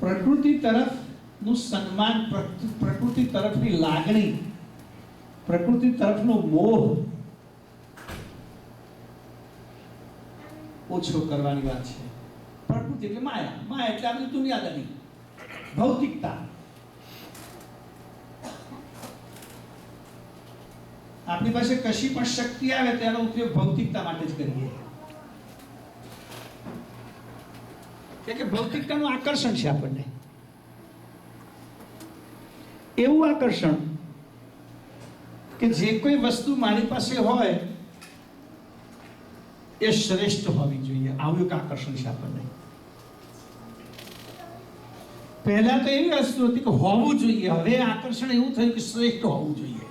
પ્રકૃતિ તરફનું સન્માન, પ્રકૃતિ તરફની લાગણી, પ્રકૃતિ તરફનો મોહ ઓછો કરવાની વાત છે. પ્રકૃતિ એટલે માયા, માયા એટલે આપણી દુનિયાદારી, ભૌતિકતા. આપણી પાસે કશી પણ શક્તિ આવે તેનો ઉપયોગ ભૌતિકતા માટે જ કરીએ, કે ભૌતિકતાનું આકર્ષણ છે આપણને. એવું આકર્ષણ કે જે કોઈ વસ્તુ મારી પાસે હોય એ શ્રેષ્ઠ હોવી જોઈએ, આવું એક આકર્ષણ છે આપણને. પહેલા તો એવી વસ્તુ હતી કે હોવું જોઈએ, હવે આકર્ષણ એવું થયું કે શ્રેષ્ઠ હોવું જોઈએ.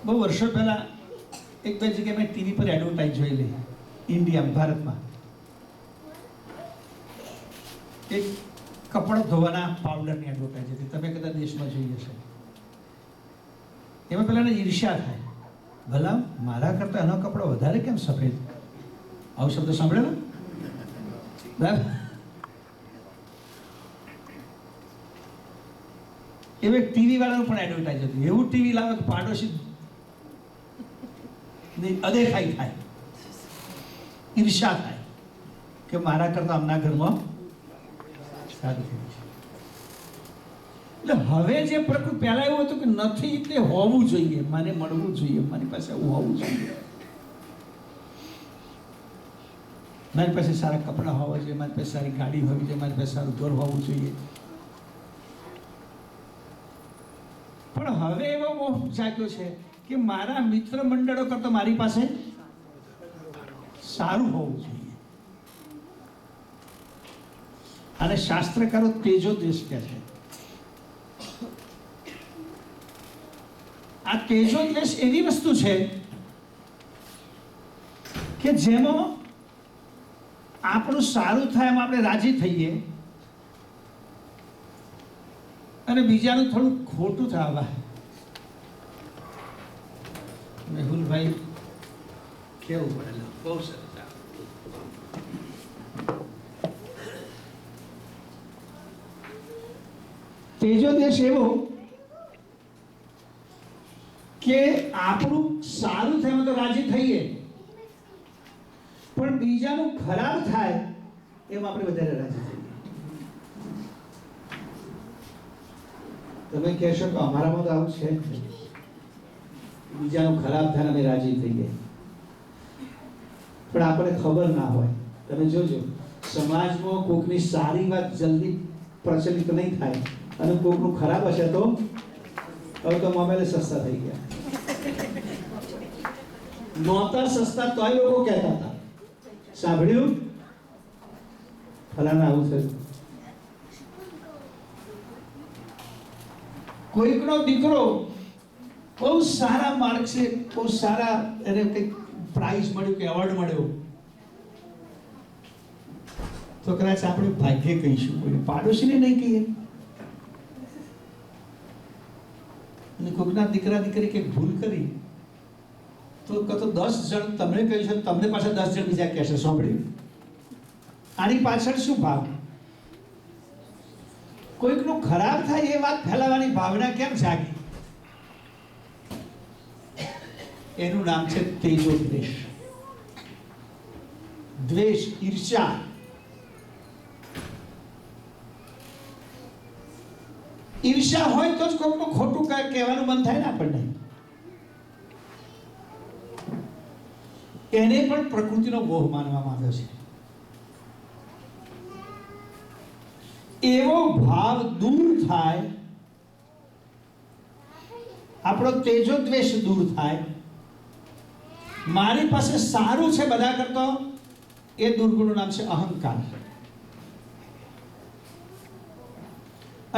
બહુ વર્ષો પહેલા એક બે જગ્યાએ મેં ટીવી પર એડવર્ટાઇઝ જોયેલી, ઇન્ડિયામાં, ભારતમાં. એક કપડાં ધોવાના પાવડરની એડવર્ટાઇઝ હતી, તમે કદાચ દેશમાં જોઈ હશે. એમાં પેલાને ઈર્ષ્યા થાય, ભલા મારા કરતા એનો કપડો વધારે કેમ સફેદ. આવો શબ્દ સાંભળેલો બરાબર. એવું એક ટીવી વાળાનું પણ એડવર્ટાઇઝ હતું. એવું ટીવી લાવે કે પાડોશી અદેખાઈ થાય, ઈર્ષ્યા થાય કે મારા કરતા આમના ઘરમાં સારું થયું છે. એટલે હવે જે પ્રકૃતિ, પહેલા એવું હતું કે નથી એટલે હોવું જોઈએ, મને મળવું જોઈએ, મારી પાસે આવું હોવું જોઈએ, મારી પાસે સારા કપડાં હોવા જોઈએ, મારી પાસે સારી ગાડી હોવી જોઈએ, મારી પાસે સારું ઘર હોવું જોઈએ. પણ હવે એવો મોહ જાગ્યો છે કે મારા મિત્ર મંડળો કરતા મારી પાસે સારું હોવું જોઈએ. અને શાસ્ત્રકારો તેજોદેશ કહે છે. આ તેજોદેશ એવી વસ્તુ છે કે જેમાં આપણું સારું થાય એમ આપણે રાજી થઈએ અને બીજાનું થોડું ખોટું થવા. મેહુલભાઈ કેવું પડેલું, બહુ સરસ. તેજોદેશ એવો કે આપણું સારું થાય તો રાજી થઈએ, પણ બીજાનું ખરાબ થાય એમ આપણે વધારે રાજી થઈએ. તમે કહેશો કે અમારામાં તો આવું છે, બીજાનું ખરાબ થાય અમે રાજી થઈએ, પણ આપણને ખબર ના હોય. તમે જોજો, સમાજમાં કોકની સારી વાત જલ્દી પ્રચલિત નહીં થાય અને કોકનું ખરાબ હશે તો હવે તો મોબાઈલ સસ્તા થઈ ગયા. નહોતા સસ્તા તોય લોકો કહેતા હતા, સાંભળ્યું ફલાણા આવું થયું. કોઈકનો દીકરો બહુ સારા માર્ક છે, બહુ સારા, એને કંઈક પ્રાઇઝ મળ્યું કે એવોર્ડ મળ્યો તો કદાચ આપણે ભાગ્ય કહીશું, કોઈ પાડોશીને નહીં કહીએ. અને કોઈકના દીકરા દીકરી કંઈક ભૂલ કરી તો કતો 10 જણ તમને કહીશું, તમને પાછા 10 જણ બીજા કહેશે, સાંભળ્યું. આની પાછળ શું ભાવ? કોઈકનું ખરાબ થાય એ વાત ફેલાવવાની ભાવના કેમ જાગી? એનું નામ છે તેજોદ્વેષ. દ્વેષ, ઈર્ષ્યા. ઈર્ષ્યા હોય તો જ કોઈકનું ખોટું કહેવાનું મન થાય ને આપણને. એને પણ પ્રકૃતિનો મોહ માનવામાં આવ્યો છે. એવો ભાવ દૂર થાય, આપણો તેજોદ્વેષ દૂર થાય, મારી પાસે સારું છે બધા કરતો, એ દુર્ગુણનું નામ છે અહંકાર.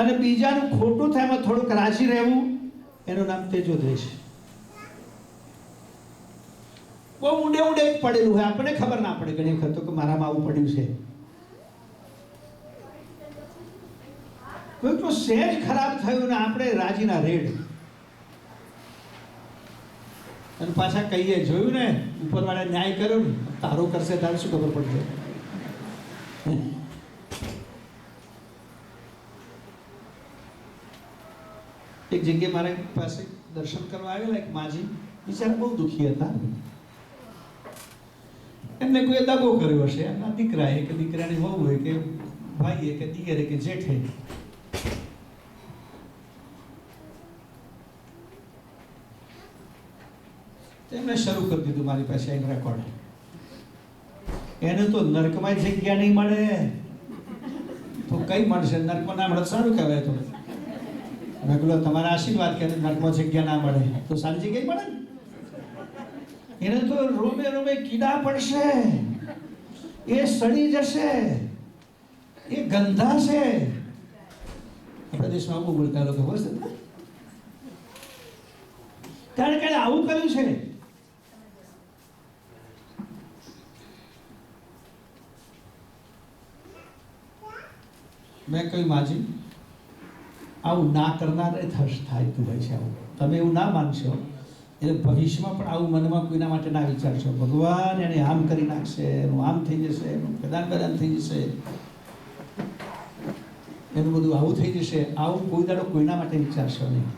અને બીજાનું ખોટું થાય એમાં થોડુંક રાજી રહેવું, એનું નામ તેજોદ્વેષ. બહુ ઊંડે ઊંડે પડેલું હોય, આપણને ખબર ના પડે ઘણી વખત તો કે મારામાં આવું પડ્યું છે. કોઈ તો સહેજ ખરાબ થયું ને આપણે રાજીના રેડ. અને પાછા કહીએ, જોયું ને ઉપરવાળા ન્યાય કર્યો ને, તારો કરશે તારે શું ખબર પડશે? એક જગ્યાએ મારા પાસે દર્શન કરવા આવેલા એક માજી, બિચારા બહુ દુઃખી હતા. એમને કોઈ દગો કર્યો હશે, એમના દીકરાએ કે દીકરાની વહુ હોય કે ભાઈએ કે દિયરે કે જેઠે. એમને શરૂ કરી દીધું મારી પાસે એક રેકોર્ડ. એને તો નરકમાં જગ્યા નહીં મળે તો કઈ મળશે? નરકમાં ના મળે સારું કહેવાય. તો મેં કહ્યું તમારા આશીર્વાદ કે નરકમાં જગ્યા ના મળે તો સારી જગ્યાએ મળે ને. એને તો રોમે રોમે કીડા પડશે, એ સડી જશે, એ ગંધાશે. આપણા દેશમાં આવું બોલતા લોકો હોય છે, કારણ કે આવું કર્યું છે. મેં કહ્યું માજી, આવું ના કરનાર થાય તું હોય છે. આવું તમે એવું ના માનશો એટલે ભવિષ્યમાં પણ આવું મનમાં કોઈના માટે ના વિચારશો. ભગવાન એને આમ કરી નાખશે, એનું આમ થઈ જશે, એનું પ્રદાન થઈ જશે, એનું બધું આવું થઈ જશે. આવું કોઈ દાડો કોઈના માટે વિચારશો નહીં.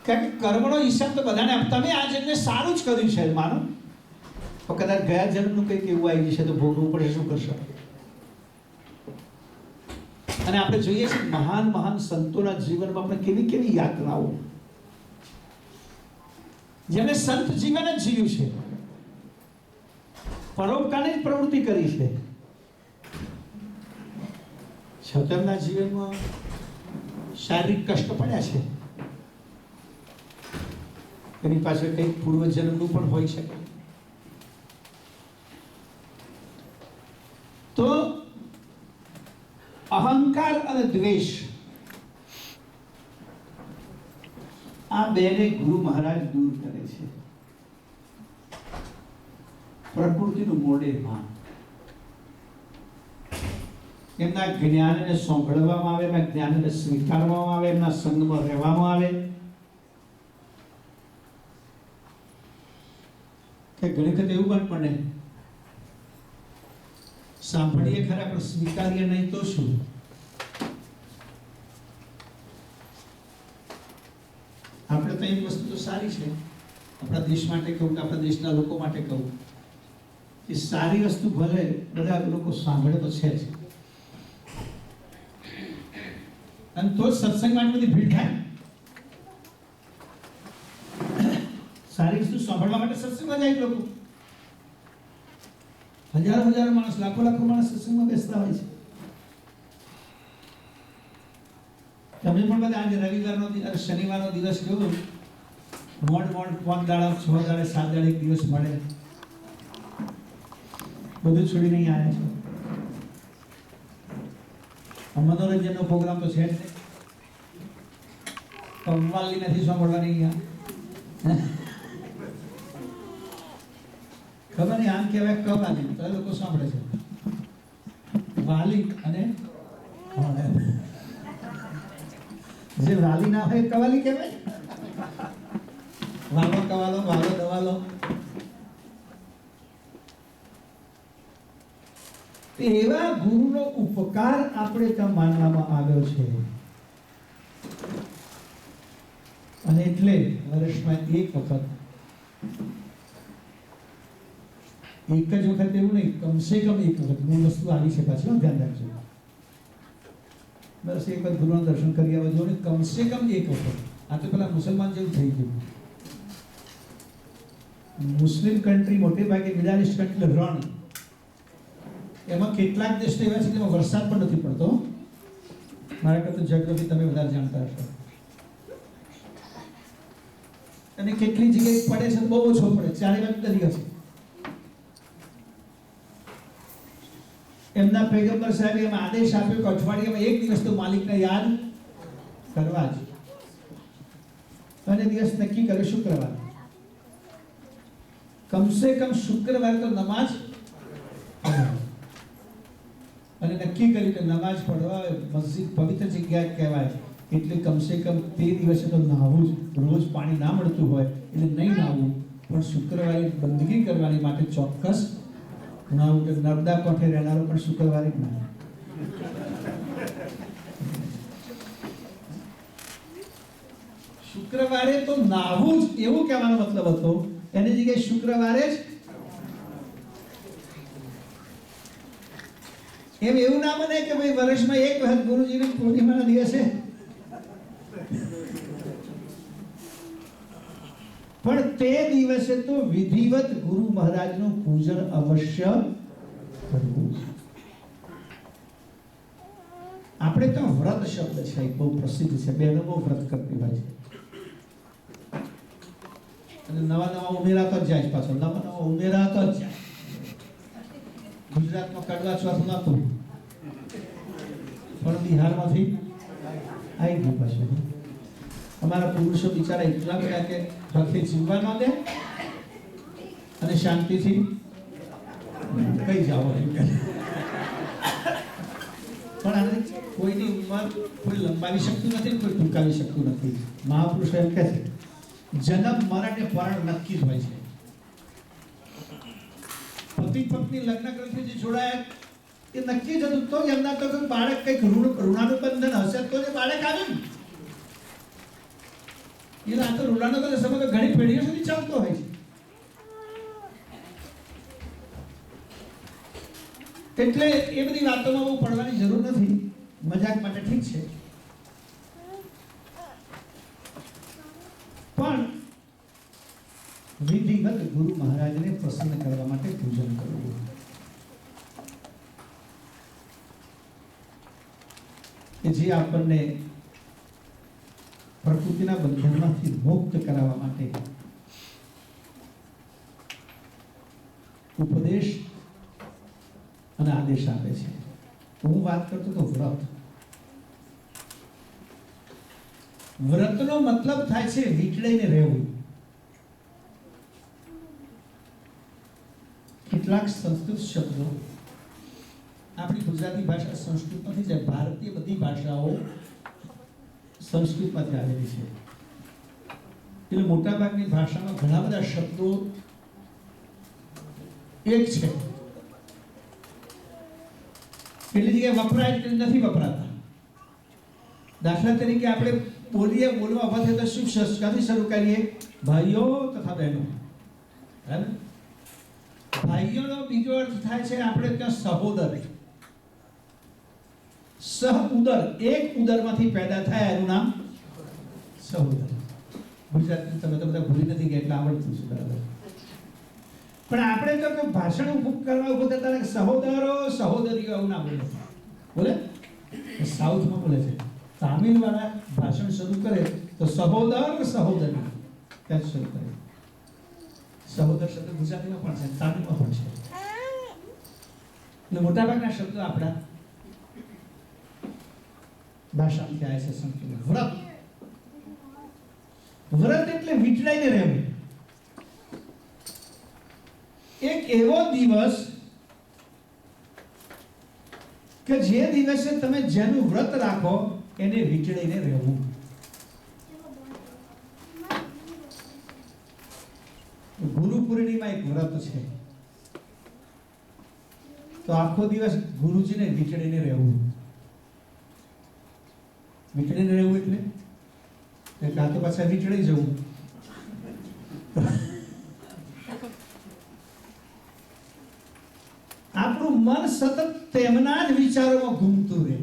કારણ કે કર્મનો હિસાબ તો બધાને તમે આ જન્મે સારું જ કર્યું છે માનો, તો કદાચ ગયા જન્મનું કંઈક એવું આવી જશે તો ભોગવવું પડે, શું કરશો? અને આપણે જોઈએ છીએ મહાન મહાન સંતોના જીવનમાં આપણે કેવી કેવી યાતનાઓ, જેમણે સંત જીવન જ જીવ્યું છે, પરોપકારની જ પ્રવૃત્તિ કરી છે, છતાં તેમના જીવનમાં શારીરિક કષ્ટ પડ્યા છે. એની પાછળ કંઈક પૂર્વજન્મનું પણ હોઈ શકે. તો અહંકાર અને દ્વેષ આ બેને ગુરુ મહારાજ દૂર કરે છે. પ્રકૃતિનું મોડે ભાન, એમના જ્ઞાનને સાંભળવામાં આવે, એમના જ્ઞાનને સ્વીકારવામાં આવે, એમના સંગમાં રહેવામાં આવે. કે ઘણી વખત એવું પણ બને સાંભળીએ ખરા પણ સ્વીકારીએ નહીં તો શું? આપણે તો એક વસ્તુ તો સારી છે, આપણા દેશ માટે કહું કે આપણા દેશના લોકો માટે કહું કે સારી વસ્તુ ભલે બધા લોકો સાંભળે તો છે જ, અને તો જ સત્સંગમાં બધી ભીડ થાય. સારી વસ્તુ સાંભળવા માટે સત્સંગમાં જાય લોકો, હજારો હજારો માણસ, લાખો લાખો માણસ સત્સંગમાં બેસતા હોય છે. તમે પણ બધા આજે રવિવારનો દિવસ, શનિવારનો દિવસ ગયો, મોડ 5 દાડા 6 દાડા 7 દાડા એક દિવસ મળે, બધું છોડી નહીં આવ્યા છો. મનોરંજનનો પ્રોગ્રામ તો છે જ નહીં, કમવાલી નથી સાંભળવાની અહીંયા. ખબર નહીં આમ કહેવાય કવાલી, તો લોકો સાંભળે છે. વાલી અને જે વાલી ના હોય કવાલી કહેવાય. વાલો કવાલો, વાલો દવાલો. એવા ગુરુનો ઉપકાર આપણે ત્યાં માનવામાં આવ્યો છે. અને એટલે વર્ષમાં એક વખત, એક જ વખત એવું નહીં, કમસે કમ એક વખત મૂળ વસ્તુ આવી છે. પાછી ધ્યાન રાખજો, બસ એક વખત ગુરુના દર્શન કરી આવજો ને, કમસે કમ એક વખત. આ તો પેલા મુસલમાન જેવું થઈ ગયું. મુસ્લિમ કન્ટ્રી મોટે ભાગે મિડાલિસ્ટ કન્ટ્રી રણ, એમાં કેટલાક દેશ એવા છે જેમાં વરસાદ પણ નથી પડતો. મારા કરતા જગ્યાથી તમે વધારે જાણતા હશો. અને કેટલી જગ્યાએ પડે છે બહુ ઓછો પડે, ચારે બાજુ દરિયો છે. એમના પૈગંબર સાહેબે એમ આદેશ આપ્યો કે અઠવાડિયામાં એક દિવસ તો માલિકને યાદ કરવા જ. અને દિવસ નક્કી કર્યો શુક્રવાર. કમસે કમ શુક્રવાર તો નમાજ, અને નક્કી કર્યું કે નમાજ પડવા મસ્જિદ પવિત્ર જગ્યા કહેવાય, એટલે કમસે કમ તે દિવસે તો નાહવું જ. રોજ પાણી ના મળતું હોય એટલે નહીં નાહવું, પણ શુક્રવારે બંદગી કરવાની માટે ચોક્કસ નાહવું. કે નર્મદા કોઠે રહેનારો પણ શુક્રવારે જ નાહે. શુક્રવારે તો નાહવું જ, એવું કહેવાનો મતલબ હતો. એની જગ્યાએ શુક્રવારે જ એમ એવું ના બને કે ભાઈ વર્ષમાં એક વખત ગુરુજીની પૂર્ણિમાના દિવસે, પણ તે દિવસે તો વિધિવત ગુરુ મહારાજનું પૂજન અવશ્ય કરવું. આપણે તો વ્રત શબ્દ છે બહુ પ્રસિદ્ધ છે, બહેનો બહુ વ્રત કરતી હોય છે અને નવા નવા ઉમેરાતો જ જાય પાછો, નવા નવા ઉમેરાતો જ જાય. ગુજરાતમાં કડવા ચોથ નહોતું, પણ બિહારમાંથી આવી ગયું પાછું. અમારા પુરુષો બિચારા એટલા બધા કે હકથી જીવવા ન દે અને શાંતિથી કઈ જાઓ એમ કે. પણ આને કોઈની ઉંમર કોઈ લંબાવી શકતું નથી, કોઈ ટૂંકાવી શકતું નથી. મહાપુરુષો એમ કહે છે જન્મ મરણ ને પરણ નક્કી જ હોય છે. પતિ પત્ની લગ્ન ગ્રંથિ જે જોડાયા એ નક્કી જ હતું. તો એમના તો બાળક કંઈક ઋણાનુબંધન હશે તો જે બાળક આવ્યું ને. એટલે આ તો ઋણાનુબંધન સમય તો ઘણી પેઢીઓ સુધી ચાલતો હોય છે. એટલે એ બધી વાતોમાં બહુ પડવાની જરૂર નથી, મજાક માટે ઠીક છે. પણ વિધિવત ગુરુ મહારાજને પ્રસન્ન કરવા માટે પૂજન કરવું. કે જે આપણને પ્રકૃતિના બંધનમાંથી મુક્ત કરાવવા માટે ઉપદેશ અને આદેશ આપે છે. હું વાત કરતો તો વ્રત. વ્રતનો મતલબ થાય છે વીટળાઈને રહેવું. કેટલાક સંસ્કૃત શબ્દો, આપણી ગુજરાતી ભાષા સંસ્કૃતમાંથી છે, ભારતીય બધી ભાષાઓ સંસ્કૃતમાંથી આવેલી છે. એટલે મોટાભાગની ભાષામાં ઘણા બધા શબ્દો એક છે, કેટલી જગ્યાએ વપરાય એટલી નથી વપરાતા. દાખલા તરીકે આપણે બોલવા ઉભા થઈએ તો શું ક્યાંથી શરૂ કરીએ? ભાઈઓ તથા બહેનો. બરાબર? ભાઈઓનો બીજો અર્થ થાય છે આપણે ત્યાં સહોદર. સહઉદર, એક ઉદરમાંથી પેદા થાય એનું નામ સહોદર. ગુજરાતી તમે તો બધા ભૂલી નથી ગયા એટલે આવડતું છે. બરાબર? પણ આપણે તો ભાષણ ઉભું કરવા ઉભું થતા સહોદરો સહોદરીઓ એવું ના બોલે. બોલે સાઉથમાં બોલે છે. તામિલ વાળા ભાષણ શરૂ કરે તો સહોદર સહોદરી ત્યાં શરૂ કરે. સહોદર શબ્દ ગુજરાતીમાં પણ છે, તામિલમાં પણ છે. એટલે મોટાભાગના શબ્દો આપણા ભાષામાંથી આવે છે સંસ્કૃત. વ્રત, વ્રત એટલે વીટળાઈને રહેવું. એક એવો દિવસ કે જે દિવસે તમે જેનું વ્રત રાખો એને વીટળાઈને રહેવું. ગુરુ પૂર્ણિમા એક વ્રત છે. તો આખો દિવસ ગુરુજીને વીટળીને રહેવું. વીટળીને રહેવું એટલે આ તો પાછા વીટળી જવું. આપણું મન સતત તેમના જ વિચારોમાં ઘૂમતું રહે.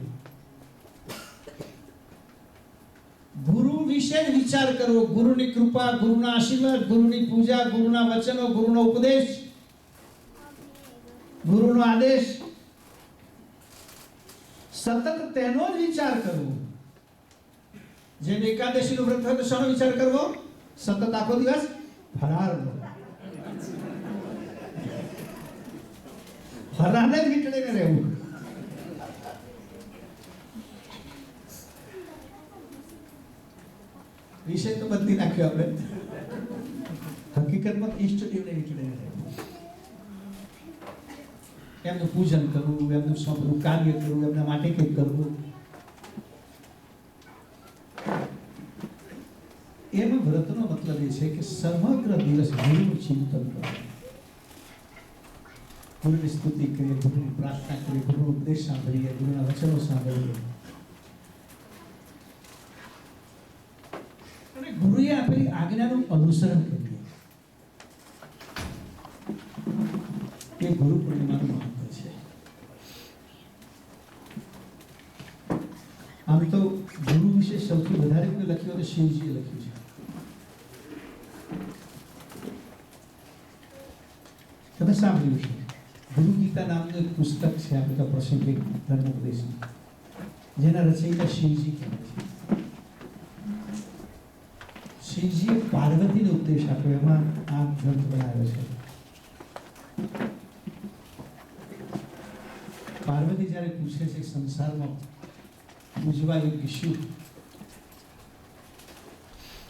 ગુરુ વિશે વિચાર કરવો, ગુરુની કૃપા, ગુરુના આશીર્વાદ, ગુરુની પૂજા, ગુરુના વચનો, ગુરુનો ઉપદેશ, ગુરુનો આદેશ, સતત તેનો જ વિચાર કરવો. જેમ એકાદશીનું વ્રત હોય તો શાનો વિચાર કરવો? સતત આખો દિવસ ફરાળનો. ફરાળને જ વીટળીને રહેવું. વિષય તો બદલી નાખ્યો આપણે. હકીકતમાં ઈષ્ટદેવને વીટળીને રહેવું, એમનું પૂજન કરવું, એમનું સોંપવું કાર્ય કરવું, એમના માટે કંઈક કરવું. એમાં વ્રતનો મતલબ એ છે કે સમગ્ર દિવસ ગુરુનું ચિંતન કરવું, ગુરુની સ્તુતિ કરીએ, ગુરુની પ્રાર્થના કરીએ, ગુરુનો ઉપદેશ સાંભળીએ, ગુરુના વચનો સાંભળીએ અને ગુરુએ આપેલી આજ્ઞાનું અનુસરણ કરીએ. એ ગુરુ પૂર્ણિમાનું મહત્વ છે. આમ તો ગુરુ વિશે સૌથી વધારે કોઈ લખ્યું તો શિવજીએ લખ્યું છે. તમે સાંભળ્યું છે ગુરુ ગીતા નામનું એક પુસ્તક છે આપણે તો પ્રસંગિક ધર્મોપદેશનું, જેના રચયિતા શિવજી કહેવાય છે. શિવજીએ પાર્વતીને ઉપદેશ આપ્યો, એમાં આ ગ્રંથ બનાવ્યો છે. પાર્વતી જ્યારે પૂછે છે સંસારમાં પૂજવા યોગ્ય શું,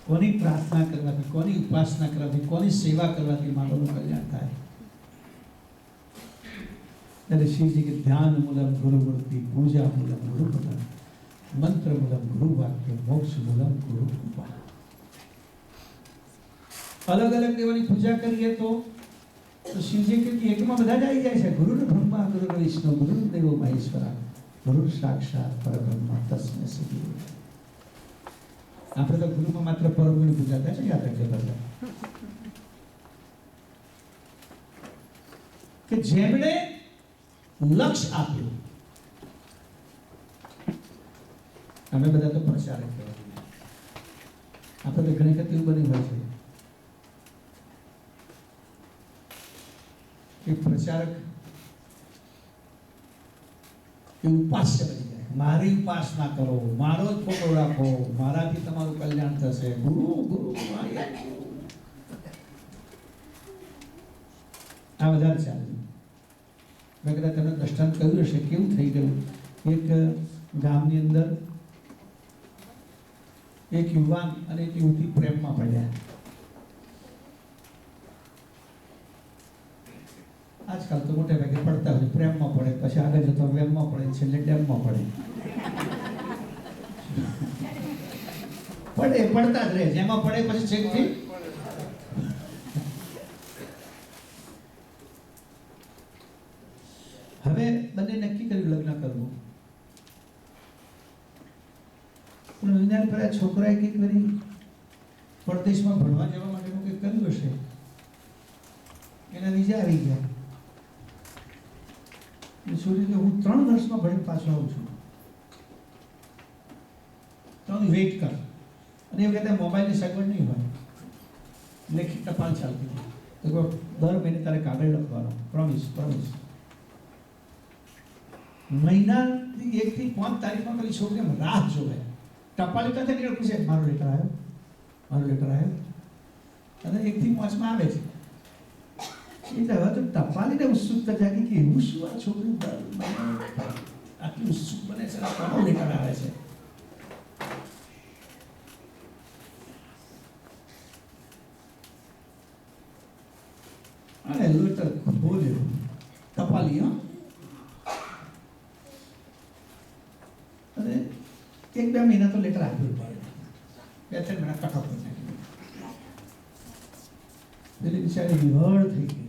કોની પ્રાર્થના કરવાથી, કોની ઉપાસના કરવાથી, કોની સેવા કરવાથી માનવનું કલ્યાણ થાય, ત્યારે શિવજી કે ધ્યાન મૂલમ ગુરુ મૂર્તિ, પૂજા મૂલમ ગુરુ પદમ, મંત્ર મૂલમ ગુરુ વાક્ય, મોક્ષ મૂલમ ગુરુ કૃપા. અલગ અલગ દેવોની પૂજા કરીએ તો શિવજી કે એકમાં બધા જ આવી જાય છે. ગુરુ બ્રહ્મા, ગુરુ વિષ્ણુ, ગુરુ દેવો મહેશ્વરા, ગુરુ સાક્ષાત પરબ્રહ્મ તસ્મૈ શ્રી ગુરુ. આપણે તો ગુરુમાં માત્ર પરમની પૂજા થાય છે, યાદ રાખજો બધા કે જેમણે લક્ષ્ય આપ્યું. અમે બધા તો પ્રચારક કહેવાય. આપણે તો ઘણી વખત એવું બની હોય છે કે પ્રચારક એ ઉપાસ્ય બની જાય. મારી ઉપાસના કરો, મારો જ ફોટો રાખો, મારાથી તમારું કલ્યાણ થશે. ગુરુ ગુરુ આ વધારે ચાલે. મેં કદાચ તમને દ્રષ્ટાંત કહ્યું હશે કેવું થઈ ગયું. એક ગામની અંદર એક યુવાન અને એક યુવતી પ્રેમમાં પડ્યા. આજકાલ તો મોટે ભાગે પડતા હોય, પ્રેમમાં પડે, પછી આગળ જતો વેમમાં પડે, છેલ્લે ડેમમાં પડે. પડતા જ રહે, જેમાં પડે પછી છેકથી. હવે બંને નક્કી કર્યું લગ્ન કરવું. પણ વિજ્ઞાન પર છોકરાએ કંઈક કરી પરદેશમાં ભણવા જવા માટેનું કંઈક કર્યું હશે, એના વિઝા આવી ગયા. છોરી કે હું 3 વર્ષમાં ભણી પાછો આવું છું, તો વેઇટ કર. અને એ વખતે મોબાઈલની સગવડ નહીં હોય, લેખિત ટપાલ ચાલતી હોય. તો દર મહિને તારે કાગળ લખવાનો, પ્રોમિસ પ્રોમિસ. મહિનાની 1 થી 5 તારીખમાં પેલી છોકરી રાહ જોવે. ટપાલ કાંઠે નીકળ પૂછે મારો લેટર આવ્યો, મારો લેટર આવ્યો. અને 1 થી 5માં આવે છે. એટલે હવે તો ટપાલીને ઉત્સુકતા જાગી કે એવું શું આ છોકરી આટલી ઉત્સુક બને છે, કોનો લેટર આવે છે. અને લેટર ખોલ્યો ટપાલી, અને 1-2 મહિના તો લેટર આપ્યું પડે, 2-3 મહિના કટ ઓફ થઈ નાખ્યું. પેલી બિચારી વિહળ થઈ ગઈ.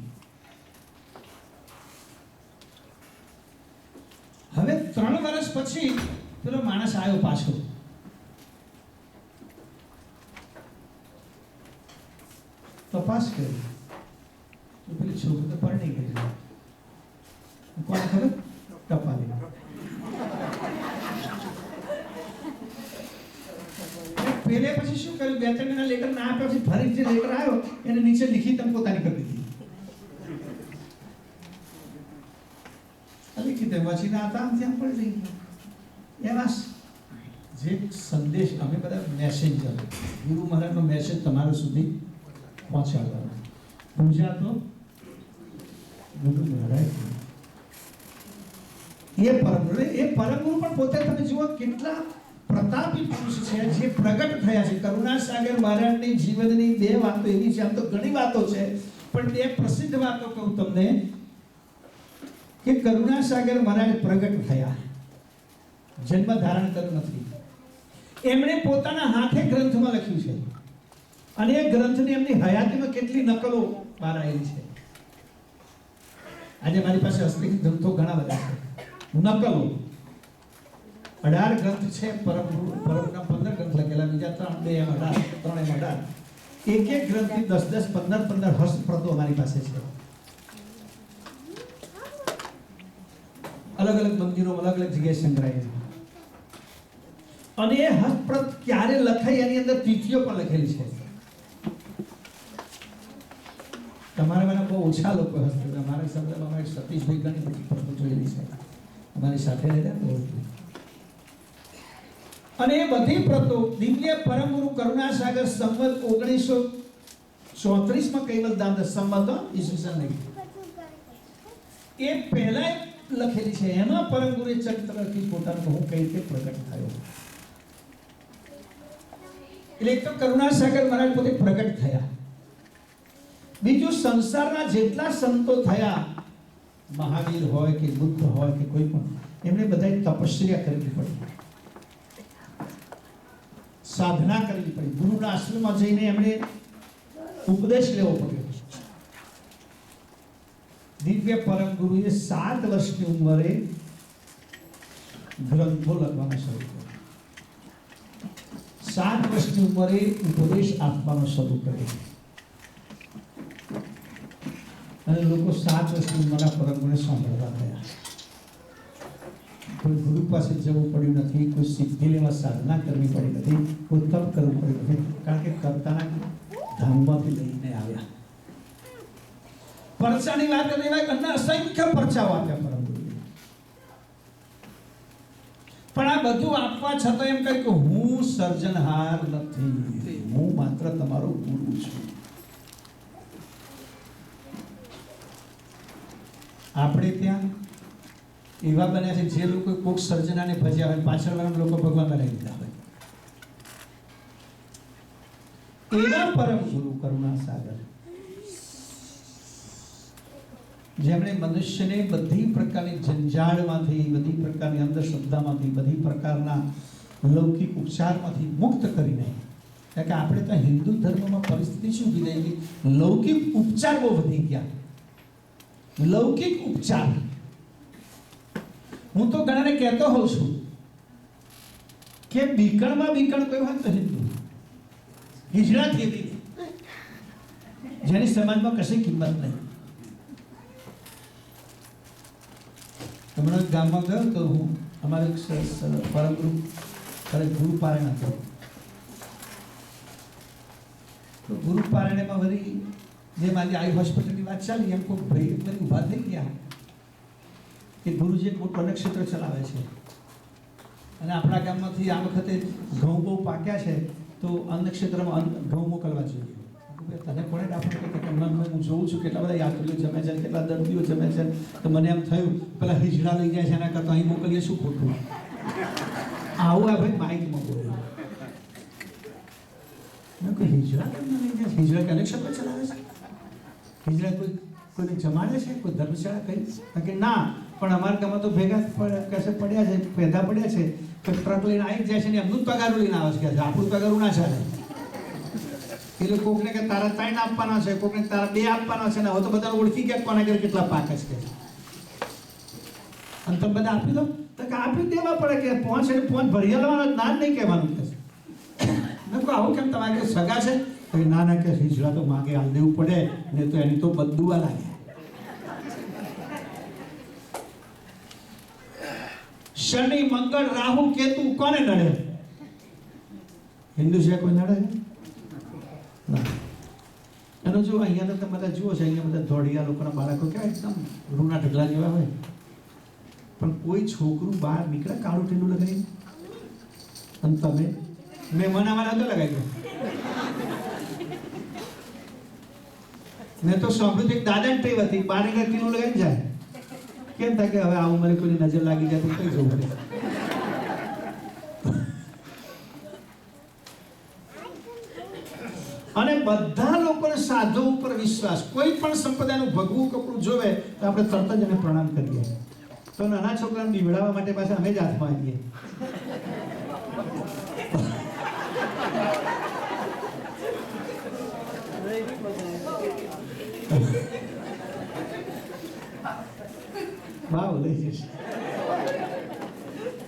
હવે 3 વર્ષ પછી પેલો માણસ આવ્યો પાછો. તપાસ કરી તો પેલી છોકરી તો પરણી ગઈ. કોણ ખબર? ટપાલી. પેલે પછી શું કર્યું, 2-3 મહિના લેટર ના આપ્યા પછી ફરી જે લેટર આવ્યો એને નીચે લિખિત પોતાની કરી દીધી. લિખિત પછી ના હતા આમ ત્યાં પડી ગઈ. એમાં જે સંદેશ અમે બધા મેસેન્જર, ગુરુ મહારાજનો મેસેજ તમારા સુધી પહોંચાડવાનો. પૂજા તો ગુરુ મહારાજ, એ પરમગુરુ પણ પોતે તમે જુઓ કેટલા પ્રતાપી પુરુષ છે જે પ્રગટ થયા છે. કરુણાસાગર મહારાજની જીવનની 2 વાતો એવી છે. આમ તો ઘણી વાતો છે, પણ 2 પ્રસિદ્ધ વાતો કહું તમને કે કરુણાસાગર મહારાજ પ્રગટ થયા, જન્મ ધારણ કર્યો નથી. એમણે પોતાના હાથે ગ્રંથમાં લખ્યું છે અને એ ગ્રંથની એમની હયાતીમાં કેટલી નકલો બહાર આવેલી છે. આજે મારી પાસે અસ્તિક ગ્રંથો ઘણા બધા છે, નકલો 18 ગ્રંથ છે, પરમના 15 ગ્રંથ લખેલા, બીજા 3 2 18 3 18, એક એક ગ્રંથની 10 10 15 15 હસ્તપ્રતો અમારી પાસે છે. અલગ અલગ મંદિરો અલગ અલગ જગ્યાએ સંગ્રહાયેલી. અને એ હસ્તપ્રત ક્યારે લખાઈ એની અંદર તિથિઓ પણ લખેલી છે. તમારા મને બહુ ઓછા લોકો હશે, અમારા શબ્દમાં અમારે સતીશભાઈ ઘણી બધી પ્રતો જોયેલી છે, અમારી સાથે રહેતા બહુ. અને એ બધી પ્રતો દિવ્ય પરમ ગુરુ કરુણાસાગર સંવત 1934 માં કૈવલ્યદાન સંવત ઈસવીસન નહીં, એ પહેલા લખેલી છે. એમાં પરમ ગુરુએ ચરિત્ર લખી પોતાનું હું કઈ રીતે પ્રગટ થયો. એટલે એક તો કરુણાસાગર મહારાજ પોતે પ્રગટ થયા, બીજું સંસારના જેટલા સંતો થયા, મહાવીર હોય કે બુદ્ધ હોય કે કોઈ પણ, એમને બધાએ તપસ્યા કરવી પડી, સાધના કરવી પડી, ગુરુના આશ્રમમાં જઈને એમણે ઉપદેશ લેવો પડ્યો. દિવ્ય પરમ ગુરુએ 7 વર્ષની ઉંમરે ગ્રંથો લખવાનું શરૂ કર્યું, 7 વર્ષની ઉંમરે ઉપદેશ આપવાનું શરૂ કર્યું. અને લોકો 7 વર્ષની ઉંમરના પરમ ગુરુને સાંભળવા થયા. કોઈ ગુરુ પાસે જવું પડ્યું નથી, કોઈ સિદ્ધિ લેવા સાધના કરવી પડી નથી, કોઈ તપ કરવું પડ્યું નથી, કારણ કે કરતાના ધામમાંથી લઈને આવ્યા. પરચાની વાત કરી એવા ઘણા અસંખ્ય પરચાઓ આપ્યા પરમ ગુરુએ. પણ આ બધું આપવા છતાં એમ કહે કે હું સર્જનહાર નથી, હું માત્ર તમારો ગુરુ છું. આપણે ત્યાં એવા બન્યા છે જે લોકો કોક સર્જનાને ભજ્યા હોય, પાછળના લોકો ભગવાન બનાવી દીધા હોય. એવા પરમ ગુરુ કરુણાસાગર જેમણે મનુષ્યને બધી પ્રકારની જંજાળમાંથી, બધી પ્રકારની અંધશ્રદ્ધામાંથી, બધી પ્રકારના લૌકિક ઉપચારમાંથી મુક્ત કરીને, કારણ કે આપણે તો હિન્દુ ધર્મમાં પરિસ્થિતિ શું ઊભી થઈ ગઈ, લૌકિક ઉપચાર બહુ વધી ગયા. લૌકિક ઉપચાર, હું તો ઘણાને કહેતો હોઉં છું કે બીકણમાં બીકણ કોઈ હોય તો હિન્દુ હિજડા થઈ, જેની સમાજમાં કશી કિંમત નહીં. હમણાં ગામમાં ગયો તો હું, અમારે પરમ ગુરુ પારાયણ હતો, તો ગુરુ પારાયણમાં વળી જે મારી આઈ હોસ્પિટલની વાત ચાલી, એમ કોઈ ભાઈ બધી ઊભા થઈ ગયા કે ગુરુજી એક મોટું અન્નક્ષેત્ર ચલાવે છે અને આપણા ગામમાંથી આ વખતે ઘઉં બહુ પાક્યા છે, તો અન્નક્ષેત્રમાં ઘઉં મોકલવા જોઈએ. તને કોણે ડાફણ કે હું જોઉં છું કેટલા બધા યાત્રીઓ જમે છે, કેટલા દર્દીઓ જમે છે, તો મને એમ થયું પેલા હિજડા લઈ જાય છે, એના કરતાં અહીં મોકલીએ શું ખોટું. આવું આ ભાઈ માઇકમાં બોલ્યો. હિજડા કેમ લઈ જાય છે? હિજડા કનેક્શન પર ચલાવે છે? હિજડા કોઈને જમાડે છે, કોઈ ધર્મશાળા કઈ કે ના, પણ અમારા ગામમાં તો ભેગા કશે પડ્યા છે, પેદા પડ્યા છે, ટ્રક લઈને આવી જાય છે ને એમનું જ પગારું લઈને આવે છે, આપણું પગારું ના ચાલે. એટલે કોકને કે તારા 3 આપવાના છે, કોકને તારા 2 આપવાના છે, ને હવે તો બધાને ઓળખી ગયા કોના ઘરે કેટલા પાક છે, અને તમે બધા આપી દો તો કે આપી દેવા પડે કે 5 એટલે 5 ભરી લેવાનો, ના જ નહીં કહેવાનું કે મેં કહું આવું કેમ તમારે કે સગા છે? તો ના ના કે હિજડા તો માગે હાલ દેવું પડે, ને તો એની તો બદુઆ લાગે. શનિ મંગળ રાહુ કેતુ કોને નડે? હિન્દુ છે કોઈ નડે? એનો જો અહીંયા તો તમે બધા જુઓ છો, અહીંયા બધા ધોળિયા લોકોના બાળકો કેવા એકદમ રૂના ઢગલા જેવા હોય, પણ કોઈ છોકરું બહાર નીકળે કાળું ટીલું લગાવી, અને તમે મહેમાન અમારા તો લગાવી દો. મેં તો સાંભળ્યું એક દાદાની ટેવ હતી, બહાર નીકળે ટીલું લગાવીને જાય. કેમ થાય કે હવે આવું મને કોઈની નજર લાગી જાય તો કઈ જવું પડે. અને બધા લોકોને સાધુ ઉપર વિશ્વાસ, કોઈ પણ સંપ્રદાયનું ભગવું કપડું જોવે તો આપણે તરત જ એને પ્રણામ કરીએ. તો નાના છોકરાને બીવડાવવા માટે પાછા અમે જ હાથમાં આવીએ. ભાવ લઈ જશે.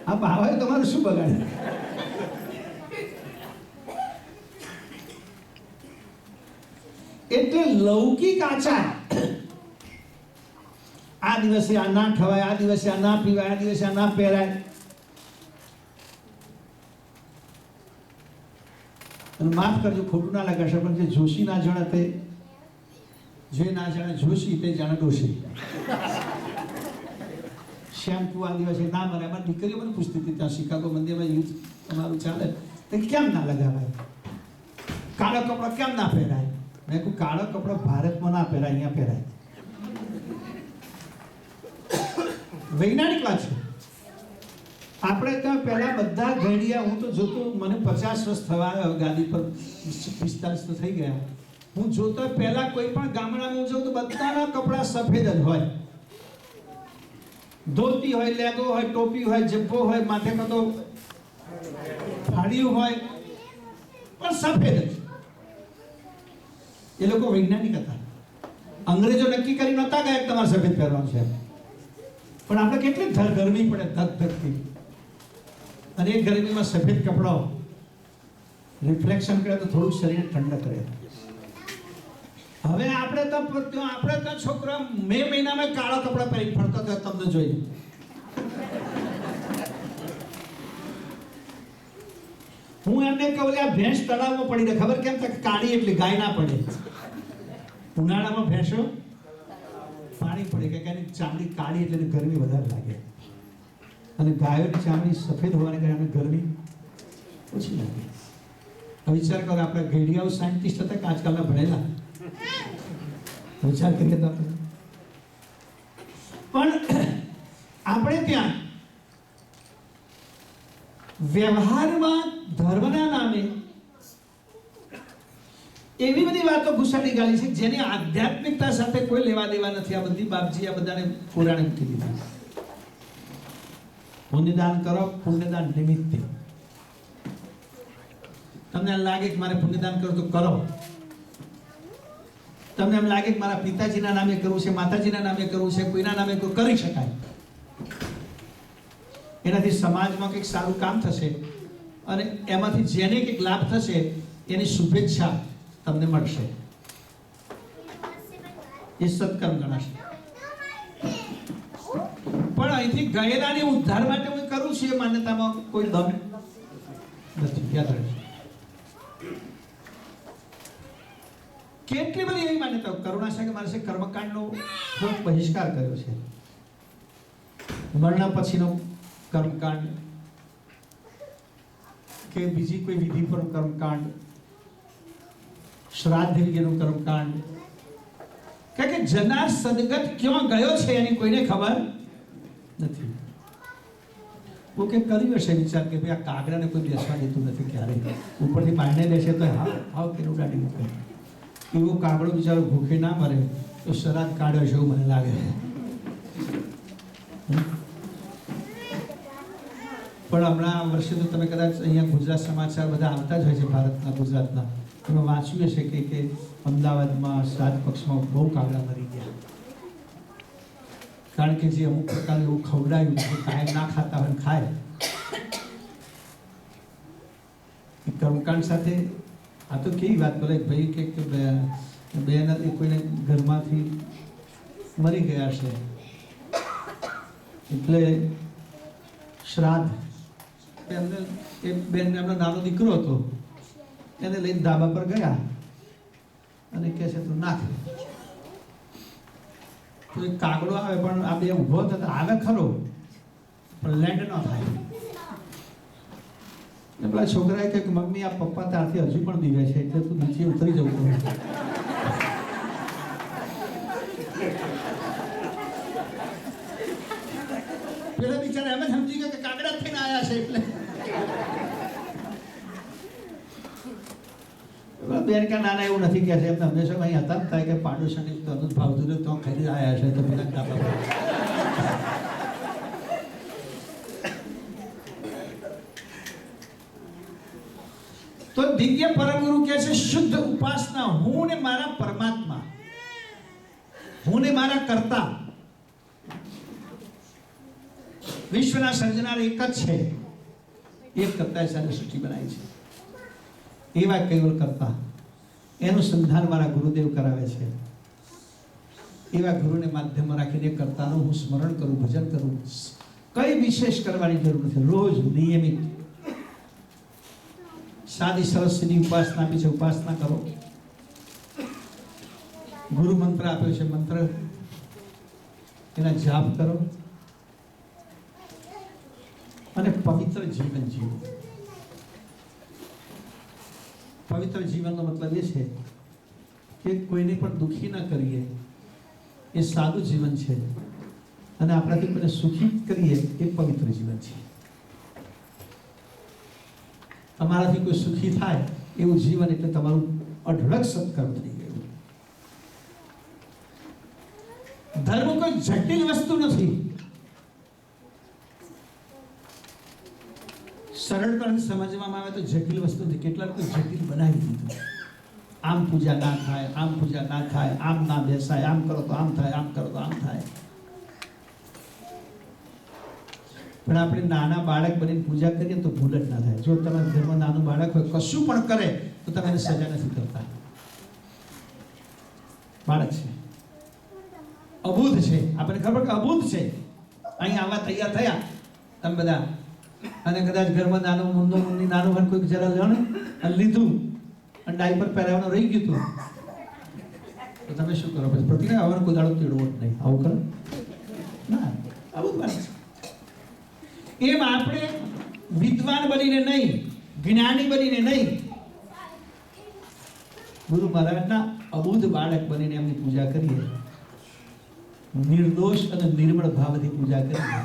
આ ભાવે તમારું શું બગાડે? એટલે લૌકિક આચાર, આ દિવસે આ ના ખવાય, આ દિવસે આ ના પીવાય, આ દિવસે આ ના પહેરાય. અને માફ કરજો, ખોટું ના લગાડશે, પણ જે જોશી ના જાણે તે, જે ના જાણે જોશી તે જાણે ડોશી. શેમ્પુ આ દિવસે ના મળે. અમારી દીકરીઓ મને પૂછતી હતી ત્યાં શિકાગો મંદિરમાં યુથ તમારું ચાલે તો કેમ ના લગાવાય, કાળા કપડા કેમ ના પહેરાય? મેં કહ્યું કાળા કપડા ભારતમાં ના પહેરાય, અહીંયા પહેરાય. વૈજ્ઞાનિક વાત છે. આપણે ત્યાં પહેલા બધા ઘડિયા, હું તો જોતો, મને 50 વર્ષ થવા આવ્યા ગાદી પર, 45 તો થઈ ગયા. હું જોતો પહેલા કોઈ પણ ગામડામાં જાઉં તો બધાના કપડા સફેદ જ હોય. ધોતી હોય, લેગો હોય, ટોપી હોય, જબ્બો હોય, માથે કતો ફાડ્યું હોય, પણ સફેદ જ. એ લોકો વૈજ્ઞાનિક હતા. અંગ્રેજો નક્કી કરી નતા ગયા કે તમારે સફેદ પહેરવાનું છે, પણ આપણે કેટલી ગરમી પડે ધગધગતી, અને એ ગરમીમાં સફેદ કપડાઓ રિફ્લેક્શન કરે તો થોડું શરીર ઠંડક કરે. હવે આપણે તો છોકરા મે મહિનામાં કાળા કપડા પહેરી ફરતા હતા, તમને જોઈ. હું એમને કહું આ ભેંસ તળાવમાં પડી રહે, ખબર કેમ? કાળી એટલે ગાય ના પડે. ઉનાળામાં ભેંસો પાણી પડે કે એની ચામડી કાળી એટલે ગરમી વધારે લાગે, અને ગાયોની ચામડી સફેદ હોવાને કારણે ગરમી ઓછી લાગે. વિચાર કરો, આપણે ઘેડિયાઓ સાયન્ટિસ્ટ હતા કે આજકાલના ભણેલા? વિચાર કરીએ તો. પણ આપણે ત્યાં વ્યવહારમાં ધર્મના નામે એવી બધી વાતો ઘુસાડી ગાળી છે જેની આધ્યાત્મિકતા સાથે કોઈ લેવા દેવા નથી. આ બધી બાપજી આ બધાને પુરાણે મૂકી દીધી. પુણ્યદાન કરો, પુણ્યદાન નિમિત્તે. તમને એમ લાગે કે મારે પુણ્યદાન કરવું તો કરો. તમને એમ લાગે કે મારા પિતાજીના નામે કરવું છે, માતાજીના નામે કરવું છે, કોઈના નામે કરી શકાય. એનાથી સમાજમાં કંઈક સારું કામ થશે, અને એમાંથી જેને કંઈક લાભ થશે એની શુભેચ્છા તમને મળશે. એ સત્કર્મ ગણાશે. પણ અહીંથી ગયેલાને ઉદ્ધાર માટે હું કરું છું, એ માન્યતામાં કોઈ દમ નથી. યાદ રાખજો. કેટલી બધી એવી માન્યતાઓ. કરુણાસાગર મહારાજે કર્મકાંડનો ખૂબ બહિષ્કાર કર્યો છે. મરણ પછીનો કર્મકાંડ કે બીજી કોઈ વિધિ પર કર્મકાંડ, શ્રાદ્ધ વિધિનું કર્મકાંડ, કારણ કે જનાર સદગત ક્યાં ગયો છે એની કોઈને ખબર નથી. કોકે કર્યું હશે વિચાર કે ભાઈ આ કાગડાને કોઈ બેસવા દેતું નથી, ક્યારેય ઉપરથી બાંધને બેસે તો હાવ કે ઉડાડી મૂકે. એવો કાગડો બિચારો ભૂખે ના મરે તો શ્રાદ્ધ કાઢ્યો છે એવું મને લાગે. પણ હમણાં વર્ષે તો તમે કદાચ અહીંયા ગુજરાત સમાચાર બધા આવતા જ હોય છે, ભારતના ગુજરાતના. તમે વાંચ્યું હશે કે અમદાવાદમાં શ્રાદ્ધ પક્ષમાં બહુ કાગડા મરી ગયા, કારણ કે જે અમુક પ્રકારે એવું ખવડાયું કે કાયમ ના ખાતા હોય ખાય. કર્મકાંડ સાથે આ તો કેવી વાત બોલે ભાઈ કે બેન કોઈને ઘરમાંથી મરી ગયા છે એટલે શ્રાદ્ધ. એમને એ બેન એમનો નાનો દીકરો હતો, એને લઈને ધાબા પર ગયા અને કહે છે તું નાખ. તો એક કાગડો આવે, પણ આ બે ઊભો થતા આવે ખરો પણ લેન્ડ ન થાય. ને પેલા છોકરાએ કહે કે મમ્મી આ પપ્પા તારથી હજુ પણ દીવે છે, એટલે તું નીચે ઉતરી જવું પડે. પેલા બિચારા એમ જ સમજી ગયા કે કાગડા થઈને આવ્યા છે એટલે. બેન કે નાના એવું નથી કે છે, એમને હંમેશા અહીં હતા થાય કે પાડોશી તો અનુજ ભાવતું તો ખરીદ આવ્યા છે તો પેલા કાપા. તો દિવ્ય પરમ ગુરુ કહે છે શુદ્ધ ઉપાસના, હું ને મારા પરમાત્મા હું ને મારા કરતા વિશ્વના સર્જનાર એક જ છે. એક કરતા સાથે સૃષ્ટિ બનાવી છે. એવા કેવળ કરતા એનું સંધાન મારા ગુરુદેવ કરાવે છે. એવા ગુરુને માધ્યમ રાખીને કરતાનું હું સ્મરણ કરું, ભજન કરું. કઈ વિશેષ કરવાની જરૂર નથી. રોજ નિયમિત સાદી સરસ સીધી ઉપાસના આપી છે, ઉપાસના કરો. ગુરુ મંત્ર આપ્યો છે, મંત્ર એના જાપ કરો અને પવિત્ર જીવન જીવો. પવિત્ર જીવનનો મતલબ એ છે કે કોઈને પણ દુઃખી ન કરીએ, એ સાદું જીવન છે. અને આપણાથી કોઈને સુખી કરીએ એ પવિત્ર જીવન છે. તમારાથી કોઈ સુખી થાય એવું જીવન એટલે તમારું અઢળક સત્કર્મ થઈ ગયું. ધર્મ કોઈ જટિલ વસ્તુ નથી. સરળતાથી સમજવામાં આવે તો જટિલ વસ્તુ નથી. કેટલાક તો જટિલ બનાવી દીધું. આમ પૂજા ના થાય, આમ પૂજા ના થાય, આમ ના બેસાય, આમ કરો તો આમ થાય, આમ કરો તો આમ થાય. પણ આપણે નાના બાળક બનીને પૂજા કરીએ તો ભૂલ જ ના થાય. જો તમારા ઘરમાં નાનું બાળક હોય, કશું પણ કરે તો તમે એને સજા નથી કરતા. બાળક છે, અબૂધ છે, આપણને ખબર કે અબૂધ છે, અહીં આવવા તૈયાર થયા તમે બધા, અને કદાચ ઘરમાં નાનું મુન્ની નાનું હોય, કોઈ જરા લો ને અને લીધું અને ડાયપર પહેરાવવાનું રહી ગયું હતું, તો તમે શું કરો? પછી પ્રતિને આવવાનું કોઈ દાડો તેડવો જ નહીં. આવું કરો ના, આવું જ બને છે. એમ આપણે વિદ્વાન બનીને નહીં, જ્ઞાની બનીને નહીં, ગુરુ મહારાજના અબુધ બાળક બનીને એમની પૂજા કરીએ, નિર્દોષ અને નિર્મળ ભાવથી પૂજા કરીએ,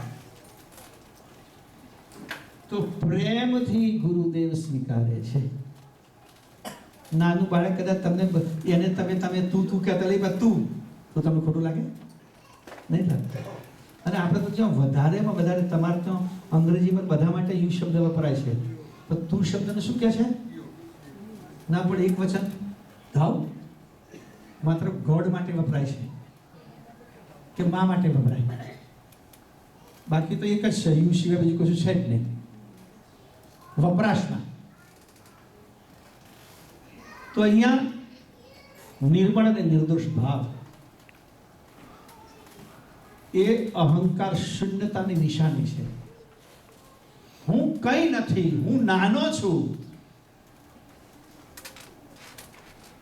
તો પ્રેમથી ગુરુદેવ સ્વીકારે છે. નાનું બાળક કદાચ તમને એને તમે તું કહેતા લઈ તું, તો તમને ખોટું લાગે નહીં લાગે? અને આપણે તો જો વધારેમાં વધારે તમારે તો અંગ્રેજીમાં બધા માટે યુ શબ્દ વપરાય છે, તો તું શબ્દને શું કહે છે? ના પણ એક વચન ધાવ માત્ર ગોડ માટે વપરાય છે કે મા માટે વપરાય? બાકી તો એક જ છે, યુ સિવાય બીજું કશું છે જ નહીં વપરાશમાં. તો અહીંયા નિર્મળ અને નિર્દોષ ભાવ એ અહંકાર શૂન્યતાની નિશાની છે. હું કઈ નથી, હું નાનો છું,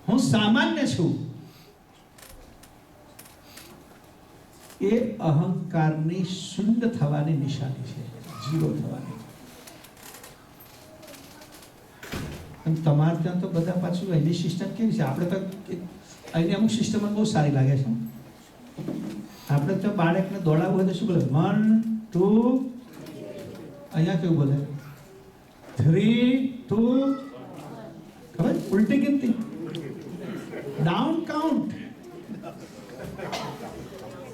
હું સામાન્ય છું, એ અહંકારની શૂન્ય થવાની નિશાની છે, જીરો થવાની. અને તમારે ત્યાં તો બધા પાછું એની સિસ્ટમ કેવી છે? આપણે તો અહીંની અમુક સિસ્ટમ બહુ સારી લાગે છે. આપણે તો બાળકને દોડાવવું હોય તો શું બોલે? 1 2, અહીંયા કેવું બોલે? 3 2, ખબર? ઉલટી ગિનતી, ડાઉન કાઉન્ટ,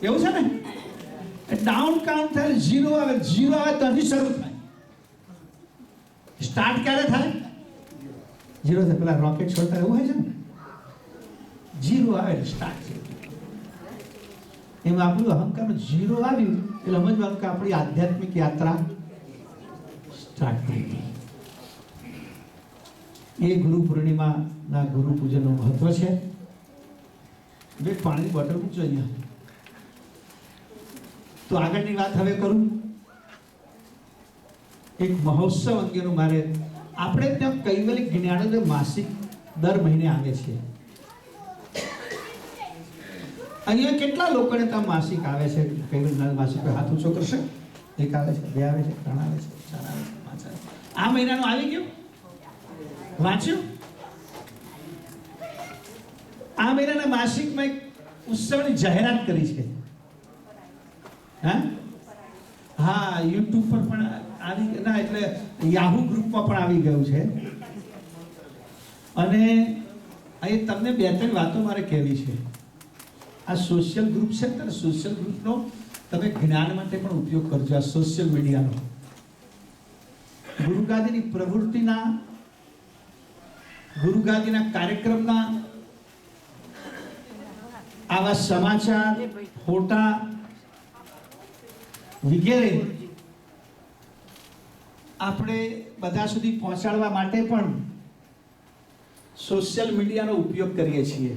એવું છે ને? ડાઉન કાઉન્ટ થાય, 0 આવે, 0 આવે ત્યાંથી શરૂ થાય. સ્ટાર્ટ ક્યારે થાય? 0 થાય. પેલા રોકેટ છોડતા એવું હોય છે ને, 0 આવે એટલે સ્ટાર્ટ છે. એમાં આપણું અહંકારનું 0 આવ્યું એટલે સમજવાનું કે આપણી આધ્યાત્મિક યાત્રા સ્ટાર્ટ થઈ ગઈ. એ ગુરુ પૂર્ણિમાના ગુરુ પૂજનનું મહત્વ છે. બે પાણીની બોટલ મૂકજો અહીંયા. તો આગળની વાત હવે કરું. એક મહોત્સવ અંગેનું મારે, આપણે ત્યાં કૈવલ્ય જ્ઞાનોદય માસિક દર મહિને આવે છે. અહીંયા કેટલા લોકોને ત્યાં માસિક આવે છે? કૈવલ્ય જ્ઞાન માસિક હાથ ઊંચો કરશે. 1 આવે છે, 2 આવે છે, 3 આવે છે, 4 આવે છે, 5 આવે છે. આ મહિનાનું આવી ગયું, વાંચ્યું? આ મહિનાના માસિકમાં એક ઉત્સવની જાહેરાત કરી છે. હા, યુટ્યુબ પર પણ આવી, ના એટલે યાહુ ગ્રુપમાં પણ આવી ગયું છે. અને અહીં તમને 2-3 વાતો મારે કહેવી છે. આ સોશિયલ ગ્રુપ છે ને, સોશિયલ ગ્રુપનો તમે જ્ઞાન માટે પણ ઉપયોગ કરજો. આ સોશિયલ મીડિયાનો ગુરુગાદીની પ્રવૃત્તિના, ગુરુગાદીના કાર્યક્રમના આવા સમાચાર, ફોટા વગેરે આપણે બધા સુધી પહોંચાડવા માટે પણ સોશિયલ મીડિયાનો ઉપયોગ કરીએ છીએ.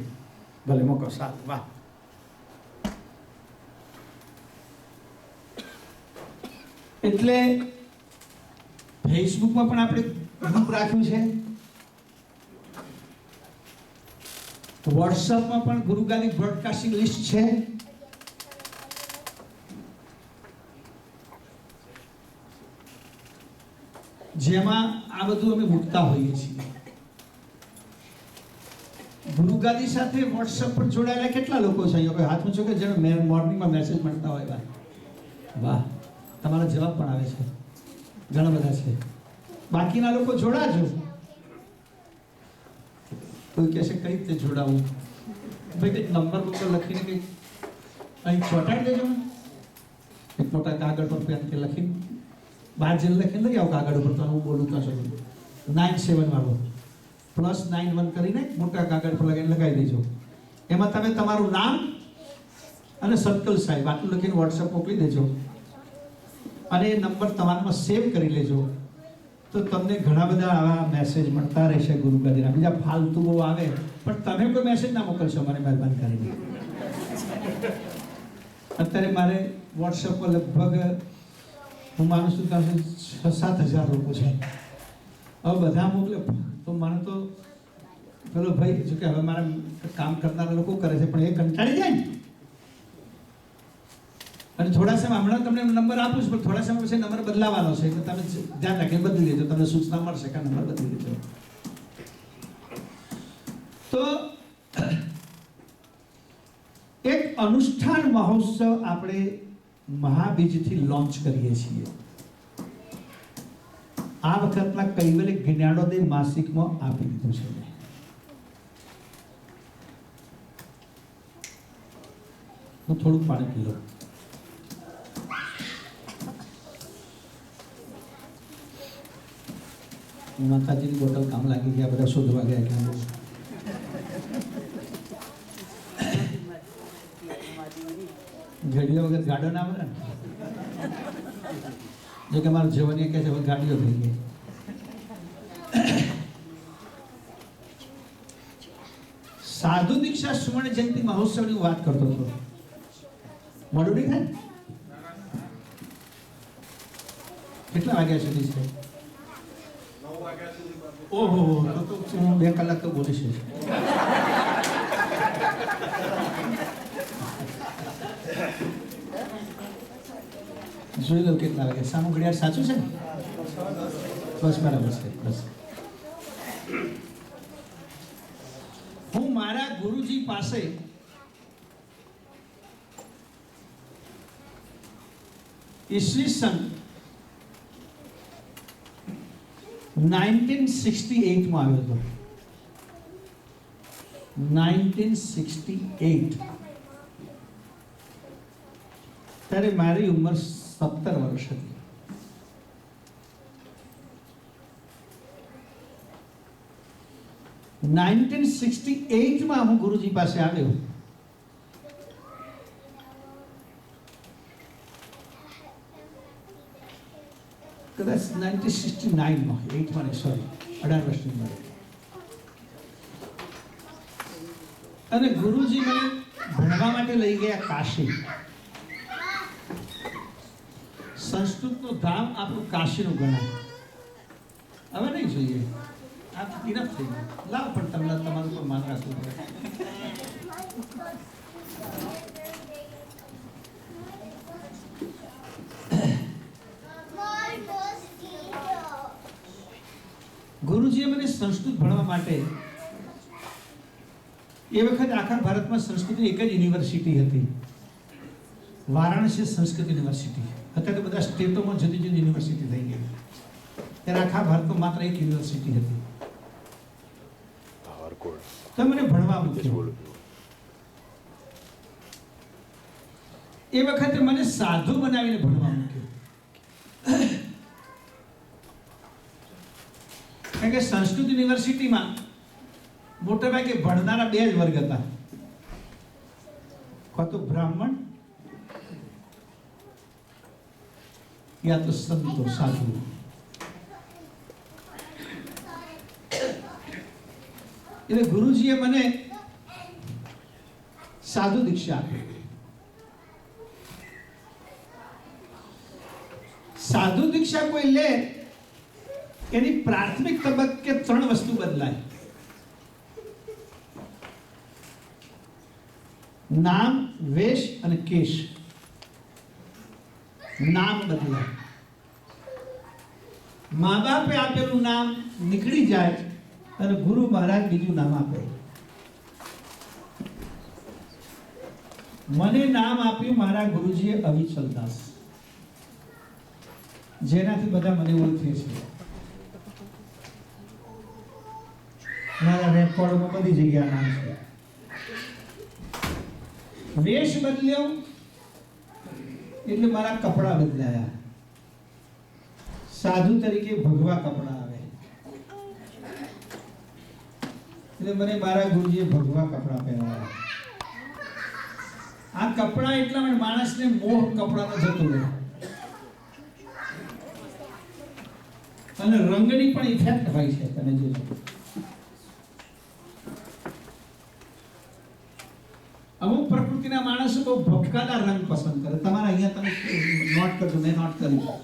ભલે મોકો સાથ. વાહ. એટલે ફેસબુકમાં પણ આપણે ગ્રુપ રાખ્યું છે, વોટ્સઅપમાં પણ ગુરુગાદી બ્રોડકાસ્ટિંગ લિસ્ટ છે, જેમાં આ બધું અમે મૂકતા હોઈએ છીએ. ગુરુગાદી સાથે વોટ્સઅપ પર જોડાયેલા કેટલા લોકો છે? અહીંયા કોઈ હાથ ઊંચો કે જેને મોર્નિંગમાં મેસેજ મળતા હોય? વાહ, તમારા જવાબ પણ આવે છે, ઘણા બધા છે. બાકીના લોકો જોડાજો. કોઈ કહેશે કઈ રીતે જોડાવું? ભાઈ કંઈક નંબર ઉપર લખીને કંઈક અહીં ચોંટાડી દેજો. એક મોટા કાગળ પર પેન કે લખીને બહાર જઈને લખીને લઈ આવો કાગળ ઉપર. તો હું બોલું તો 97 વાળો +91 કરીને મોટા કાગળ પર લગાવી દેજો. એમાં તમે તમારું નામ અને સર્કલ સાહેબ આટલું લખીને વોટ્સએપ મોકલી દેજો અને એ નંબર તમારામાં સેવ કરી લેજો. તો તમને ઘણા બધા આવા મેસેજ મળતા રહેશે ગુરુગાદીના. બીજા ફાલતુ બહુ આવે, પણ તમે કોઈ મેસેજ ના મોકલશો મને મહેરબાની કરીને. અત્યારે મારે વોટ્સએપ પર લગભગ હું માનું છું કે 6-7 હજાર લોકો છે. હવે બધા મોકલે તો મને તો પેલો ભાઈ જો કે હવે મારા કામ કરનારા લોકો કરે છે, પણ એ કંટાળી જાય ને. અને થોડા સમય હમણાં તમને નંબર આપું છું, પણ થોડા સમય પછી નંબર બદલાવાનો છે, એટલે તમે ધ્યાન રાખીને બદલી લેજો. તમને સૂચના મળશે કે નંબર બદલી લેજો. તો એક અનુષ્ઠાન મહોત્સવ આપણે મહાબીજથી લોન્ચ કરીએ છીએ. આ વખતના કૈવલ્ય જ્ઞાનોદય માસિકમાં આપી દીધું છે. હું થોડુંક પાણી પી લઉં. માતાજીની બોટલ કામ લાગી ગયા, બધા શોધવા ગયા કે ઘડીઓ વગર ગાડો ના મળે ને. જો કે મારા જવાની કહે છે ગાડીઓ થઈ ગઈ. સાધુ દીક્ષા સુવર્ણ જયંતિ મહોત્સવની વાત કરતો હતો. મોડું નહીં થાય? કેટલા વાગ્યા સુધી છે? ઓહો, તો 2 કલાક તો બોલીશ. જોઈ લો કેટલા વાગે. સામું ઘડિયાળ સાચું છે ને? બસ બરાબર છે. બસ હું મારા ગુરુજી પાસે ઈસવીસન 1968 માં આવ્યો હતો. 1968 ત્યારે મારી ઉંમર 17 વર્ષ હતી. માં હું ગુરુજી પાસે આવ્યો. કદાચ 1969 માં, 8 માં, સોરી 18 વર્ષની ઉંમરે. અને ગુરુજી મને ભણવા માટે લઈ ગયા કાશી. સંસ્કૃતનું ધામ આપણું કાશીનું ગણાય. હવે નહીં જોઈએ, આ ઇનફ થઈ ગયું. લાવ પણ તમને તમારું પણ માન રાખવું પડે. ગુરુજીએ મને સંસ્કૃત ભણવા માટે, એ વખત આખા ભારતમાં સંસ્કૃતની એક જ યુનિવર્સિટી હતી, વારાણસી સંસ્કૃત યુનિવર્સિટી. અત્યારે બધા સ્ટેટોમાં જુદી જુદી યુનિવર્સિટી થઈ ગઈ. ત્યારે આખા ભારતમાં માત્ર એક યુનિવર્સિટી હતી. તો મને ભણવા મૂક્યો. એ વખતે મને સાધુ બનાવીને ભણવા મૂક્યો. કારણ કે સંસ્કૃત યુનિવર્સિટીમાં મોટાભાગે ભણનારા 2 જ વર્ગ હતા. કાં તો બ્રાહ્મણ યા તો સંતો સાધુ. એટલે ગુરુજીએ મને સાધુ દીક્ષા આપી. સાધુ દીક્ષા કોઈ લે એની પ્રાથમિક તબક્કે 3 વસ્તુ બદલાય. નામ, વેશ અને કેશ. નામ બદલાય. મા બાપે આપેલું નામ નીકળી જાય અને ગુરુ મહારાજ બીજું નામ આપે. મને નામ આપ્યું મારા ગુરુજીએ અવિચલદાસ, જેનાથી બધા મને ઓળખે છે. મારા રેકોર્ડમાં બધી જગ્યા નામ છે. વેશ બદલ્યો એટલે મારા કપડા બદલાયા. સાધુ તરીકે ભગવા કપડા આવે એટલે મને મારા ગુરુજીએ ભગવા કપડા પહેરાવ્યા. આ કપડા એટલા માટે માણસને મોહ કપડાનો જતો રહે અને રંગની પણ ઇફેક્ટ હોય છે. તમે જોજો, અમુક પ્રકૃતિના માણસો બહુ ભપકાદાર રંગ પસંદ કરે. તમારા અહીંયા તમે નોટ કરજો, મેં નોટ કર્યું.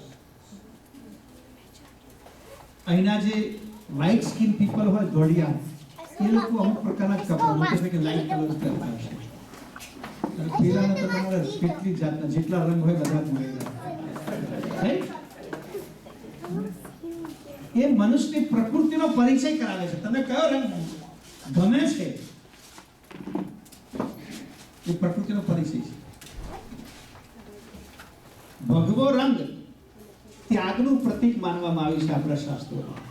અહીંના જે વ્હાઇટ સ્કિન પીપલ હોય, ધોળિયા, એ લોકો અમુક પ્રકારના કપડા મોટે કે લાઈટ કલર પહેરતા હશે. અને પેલાનો તો તમારે કેટલી જાતના જેટલા રંગ હોય બધા મળેલા. એ મનુષ્યની પ્રકૃતિનો પરિચય કરાવે છે. તમે કયો રંગ ગમે છે એ પ્રકૃતિનો પરિચય છે. ભગવો રંગ ત્યાગનું પ્રતીક માનવામાં આવ્યું છે આપણા શાસ્ત્રોમાં.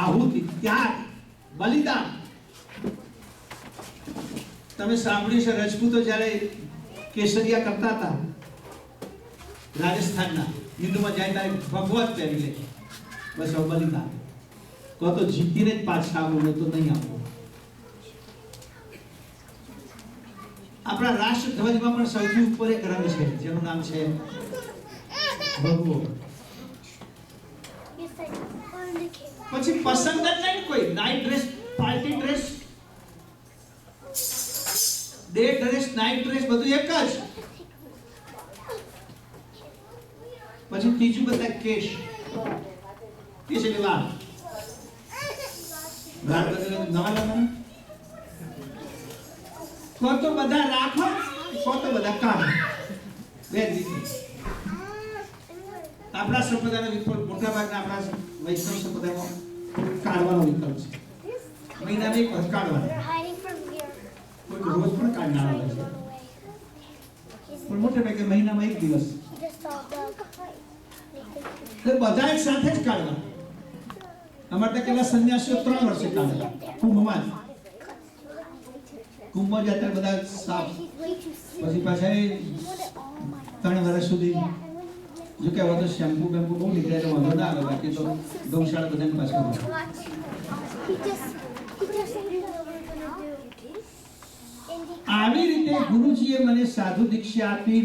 આહુતિ, ત્યાગ, બલિદાન. તમે સાંભળ્યું છે રજપૂતો જ્યારે કેસરિયા કરતા હતા રાજસ્થાનના, યુદ્ધમાં જાય ત્યારે ભગવત પહેરી લે, બસ હવે બલિદાન. કહો તો જીતીને જ પાછા આવું, તો નહીં આવું. આપણા રાષ્ટ્રધ્વજમાં પણ સૌથી ઉપર એક રંગ છે જેનું નામ છે ભગવો. પછી પસંદ જ નહીં કોઈ. Night dress, party dress, day dress, night dress બધું એક જ. પછી ત્રીજું બધા કેશ. કેશ એટલે વાળ. વાળ બદલે નવા લાવવાના. કો તો બધા રાખો, કો તો બધા કાઢો. બે રીતે. આપણા સંપ્રદાયનો વિકલ્પ, મોટા ભાગના આપણા વૈષ્ણવ સંપ્રદાયમાં કાઢવાનો વિકલ્પ છે. મહિનામાં એક વખત કાઢવાનો. કોઈ રોજ પણ કાઢનાર આવે છે, પણ મોટે ભાગે મહિનામાં એક દિવસ. બધા એક સાથે જ કાઢવા. અમારે ત્યાં કેટલા સંન્યાસીઓ 3 વર્ષે કાઢેલા કુંભમાં. કુંભમાં જતા બધા સાફ, પછી પાછા 3 વર્ષ સુધી જો કે હવે તો શેમ્પુ બેમ્પુ બહુ નીકળે તો વાંધો ના આવે. બાકી તો ગૌશાળા બધાને પાછળ. આવી રીતે ગુરુજીએ મને સાધુ દીક્ષા આપી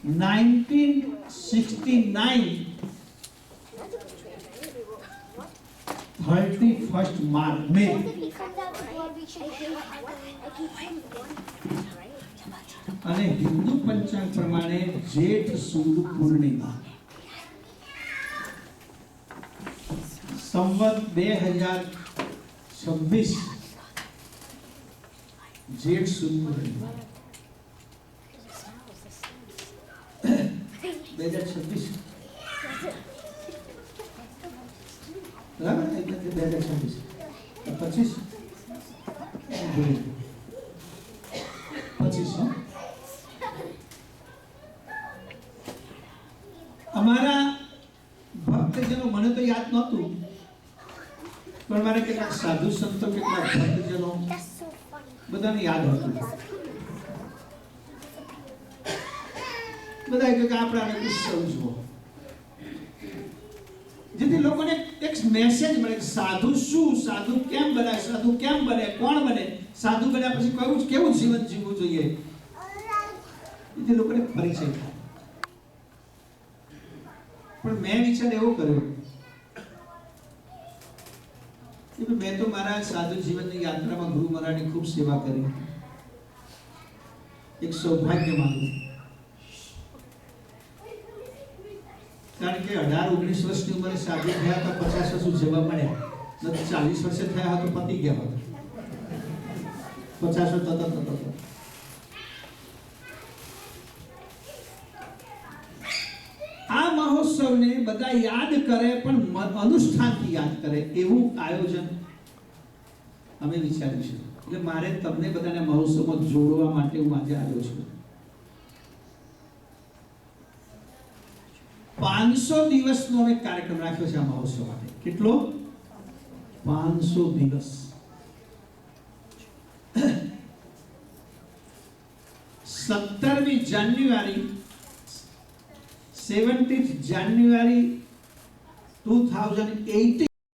1969 31st March મે. અને હિન્દુ પંચાંગ પ્રમાણે જેઠ સુદ પૂર્ણિમા, સંવત 2026 જેઠ સુદ પૂર્ણિમા 2026. બરાબર ને? 2026 25 અમારા ભક્તજનો, મને તો યાદ નહોતું, પણ મારે કેટલાક સાધુ સંતો, કેટલાક ભક્તજનો બધાને યાદ હતું. બધા કે આપણે આને ઉત્સવ જુઓ. જેથી લોકોને એક મેસેજ મળે કે સાધુ શું, સાધુ કેમ બને, સાધુ કેમ બને, કોણ બને, સાધુ બન્યા પછી કેવું જીવન જીવવું જોઈએ, જેથી લોકોને પરિચય થાય. પણ મેં વિચાર એવો કર્યો કે મેં તો મારા સાધુ જીવનની યાત્રામાં ગુરુ મહારાજની ખૂબ સેવા કરી. એક સૌભાગ્ય માનું, કારણ કે 18-19 વર્ષની ઉંમરે સાધુ થયા તો 50 વર્ષ જેવા મળ્યા, નથી 40 વર્ષે થયા તો પતી ગયા હોત, 50 વર્ષ તત. આ મહોત્સવને બધા યાદ કરે પણ અનુષ્ઠાનથી યાદ કરે એવું આયોજન અમે વિચાર્યું છે. એટલે મારે તમને બધાને મહોત્સવમાં જોડવા માટે હું આજે આવ્યો છું. 500 દિવસનો અમે કાર્યક્રમ રાખ્યો છે આ મહોત્સવ માટે. કેટલો? 500 દિવસ. 17મી જાન્યુઆરી 17th January 2018